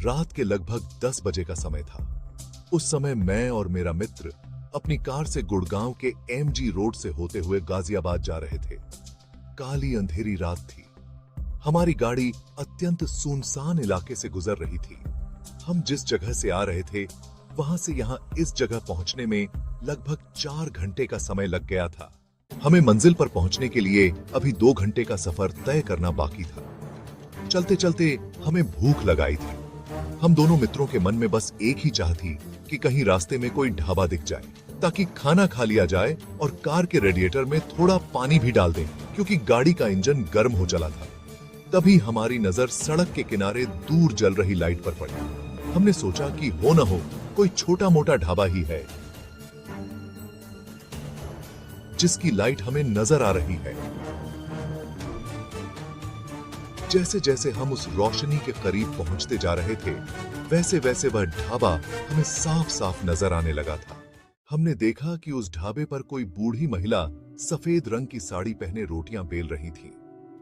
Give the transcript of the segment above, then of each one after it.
रात के लगभग 10 बजे का समय था। उस समय मैं और मेरा मित्र अपनी कार से गुड़गांव के एमजी रोड से होते हुए गाजियाबाद जा रहे थे। काली अंधेरी रात थी। हमारी गाड़ी अत्यंत सुनसान इलाके से गुजर रही थी। हम जिस जगह से आ रहे थे वहां से यहां इस जगह पहुंचने में लगभग 4 घंटे का समय लग गया था। हमें मंजिल पर पहुंचने के लिए अभी 2 घंटे का सफर तय करना बाकी था। चलते चलते हमें भूख लगाई थी। हम दोनों मित्रों के मन में बस एक ही चाह थी कि कहीं रास्ते में कोई ढाबा दिख जाए ताकि खाना खा लिया जाए और कार के रेडिएटर में थोड़ा पानी भी डाल दें, क्योंकि गाड़ी का इंजन गर्म हो चला था। तभी हमारी नजर सड़क के किनारे दूर जल रही लाइट पर पड़ी। हमने सोचा कि हो न हो कोई छोटा मोटा ढाबा ही है जिसकी लाइट हमें नजर आ रही है। जैसे जैसे हम उस रोशनी के करीब पहुंचते जा रहे थे, वैसे वैसे वह ढाबा हमें साफ साफ नजर आने लगा था। हमने देखा कि उस ढाबे पर कोई बूढ़ी महिला सफेद रंग की साड़ी पहने रोटियां बेल रही थी।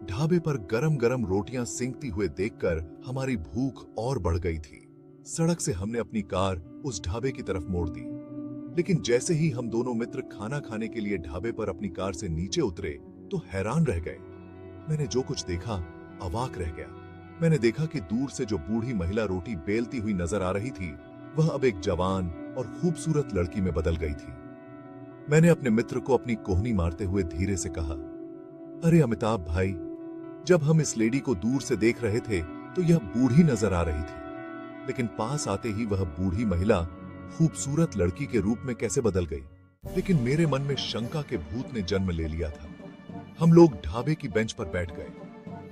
ढाबे पर गरम गरम रोटियां सेंकती हुए देखकर हमारी भूख और बढ़ गई थी। सड़क से हमने अपनी कार उस ढाबे की तरफ मोड़ दी। लेकिन जैसे ही हम दोनों मित्र खाना खाने के लिए ढाबे पर अपनी कार से नीचे उतरे तो हैरान रह गए। मैंने जो कुछ देखा अवाक रह गया। मैंने देखा कि दूर से जो बूढ़ी महिला रोटी बेलती हुई नजर आ रही थी, वह अब एक जवान और खूबसूरत लड़की में बदल गई थी। मैंने अपने मित्र को अपनी कोहनी मारते हुए धीरे से कहा, अरे अमिताभ भाई, जब हम इस लेडी को दूर से देख रहे थे तो यह बूढ़ी नजर आ रही थी, लेकिन पास आते ही वह बूढ़ी महिला खूबसूरत लड़की के रूप में कैसे बदल गई? लेकिन मेरे मन में शंका के भूत ने जन्म ले लिया था। हम लोग ढाबे की बेंच पर बैठ गए।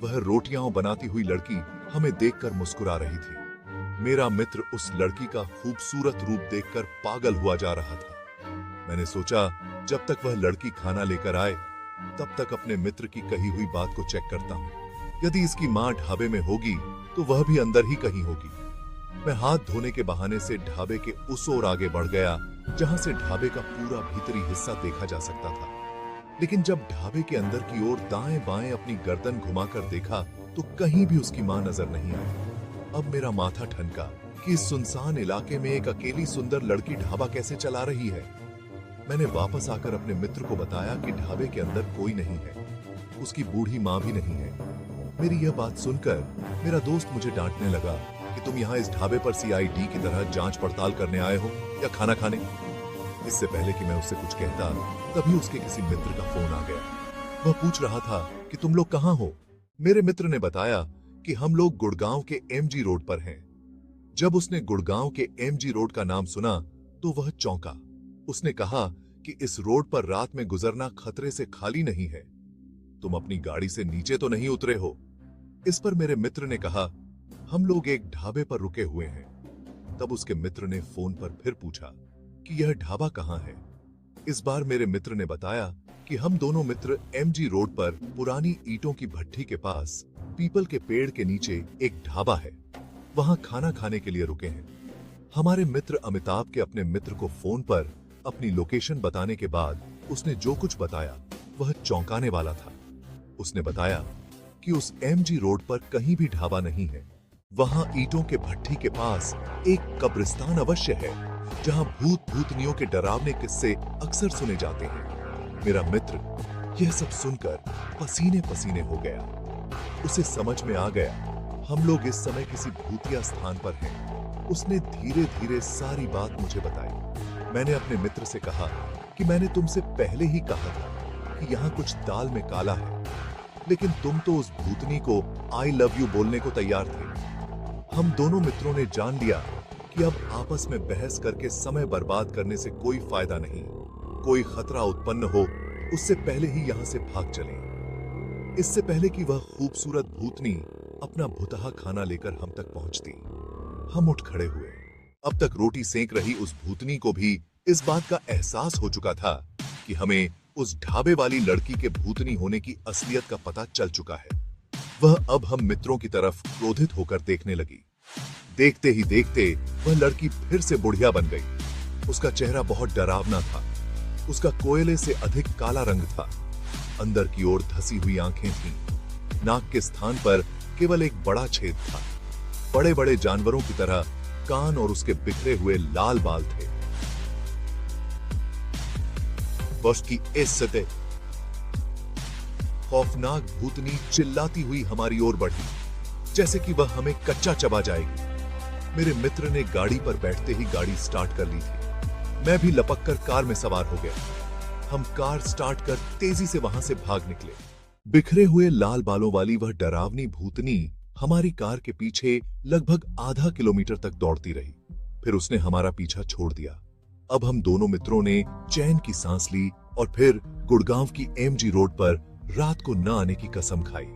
वह रोटियां बनाती हुई लड़की हमें देखकर मुस्कुरा रही थी। मेरा मित्र उस लड़की का खूबसूरत रूप देखकर पागल हुआ जा रहा था। मैंने सोचा जब तक वह लड़की खाना लेकर आए तब तक अपने मित्र की कही हुई बात को चेक करता हूं। यदि इसकी मां ढाबे में होगी तो वह भी अंदर ही कहीं होगी। मैं हाथ धोने के बहाने से ढाबे के उस ओर आगे बढ़ गया जहां से ढाबे का पूरा भीतरी हिस्सा देखा जा सकता था। लेकिन जब ढाबे के अंदर की ओर दाएं बाएं अपनी गर्दन घुमाकर देखा तो कहीं भी उसकी मां नजर नहीं आई। अब मेरा माथा ठनका कि इस सुनसान इलाके में एक अकेली सुंदर लड़की ढाबा कैसे चला रही है। मैंने वापस आकर अपने मित्र को बताया कि ढाबे के अंदर कोई नहीं है, उसकी बूढ़ी मां भी नहीं है। मेरी यह बात सुनकर मेरा दोस्त मुझे डांटने लगा कि तुम यहाँ इस ढाबे पर सीआईडी की तरह जांच पड़ताल करने आए हो या खाना खाने। इससे पहले कि मैं उससे कुछ कहता तभी उसके किसी मित्र का फोन आ गया। वह पूछ रहा था कि तुम लोग कहाँ हो। मेरे मित्र ने बताया कि हम लोग गुड़गांव के एमजी रोड पर हैं। जब उसने गुड़गांव के एमजी रोड का नाम सुना तो वह चौंका। उसने कहा कि इस रोड पर रात में गुजरना खतरे से खाली नहीं है। तुम अपनी गाड़ी से नीचे तो नहीं उतरे हो? इस पर मेरे मित्र ने कहा, हम लोग एक ढाबे पर रुके हुए हैं। तब उसके मित्र ने फोन पर फिर पूछा कि यह ढाबा कहाँ है। इस बार मेरे मित्र ने बताया कि हम दोनों मित्र एमजी रोड पर पुरानी ईंटों की भट्ठी के पास पीपल के पेड़ के नीचे एक ढाबा है, वहां खाना खाने के लिए रुके हैं। हमारे मित्र अमिताभ के अपने मित्र को फोन पर अपनी लोकेशन बताने के बाद उसने जो कुछ बताया वह चौंकाने वाला था। उसने बताया कि उस एमजी रोड पर कहीं भी ढाबा नहीं है। वहां ईंटों के भट्ठी के पास एक कब्रिस्तान अवश्य है जहां भूत भूतनियों के डरावने किस्से अक्सर सुने जाते हैं। मेरा मित्र यह सब सुनकर पसीने पसीने हो गया। उसे समझ में आ गया हम लोग इस समय किसी भूतिया स्थान पर हैं। उसने धीरे धीरे सारी बात मुझे बताई। मैंने अपने मित्र से कहा कि मैंने तुमसे पहले ही कहा था कि यहाँ कुछ दाल में काला है, लेकिन तुम तो उस भूतनी को आई लव यू बोलने को तैयार थे। हम दोनों मित्रों ने जान लिया कि अब आपस में बहस करके समय बर्बाद करने से कोई फायदा नहीं। कोई खतरा उत्पन्न हो उससे पहले ही यहाँ से भाग चलें। इससे पहले कि वह खूबसूरत भूतनी अपना भुतहा खाना लेकर हम तक पहुंचती। हम उठ खड़े हुए। अब तक रोटी सेंक रही उस भूतनी को भी इस बात का एहसास हो चुका था कि हमें उस ढाबे वाली लड़की के भूतनी होने की असलियत का पता चल चुका है। वह अब हम मित्रों की तरफ क्रोधित होकर देखने लगी। देखते ही देखते वह लड़की फिर से बुढ़िया बन गई। उसका चेहरा बहुत डरावना था। उसका कोयले से अधिक काला रंग था। अंदर की ओर धसी हुई आंखें थीं। नाक के स्थान पर केवल एक बड़ा छेद था। बड़े बड़े जानवरों की तरह कान और उसके बिखरे हुए लाल बाल थे। उसकी इस सतह खौफनाक भूतनी चिल्लाती हुई हमारी ओर बढ़ी, जैसे कि वह हमें कच्चा चबा जाएगी। मेरे मित्र ने गाड़ी पर बैठते ही गाड़ी स्टार्ट कर ली थी। मैं भी लपक कर कार में सवार हो गया। हम कार स्टार्ट कर तेजी से वहां से भाग निकले। बिखरे हुए लाल बालों वाली वह डरावनी भूतनी हमारी कार के पीछे लगभग आधा किलोमीटर तक दौड़ती रही। फिर उसने हमारा पीछा छोड़ दिया। अब हम दोनों मित्रों ने चैन की सांस ली और फिर गुड़गांव की एमजी रोड पर रात को न आने की कसम खाई।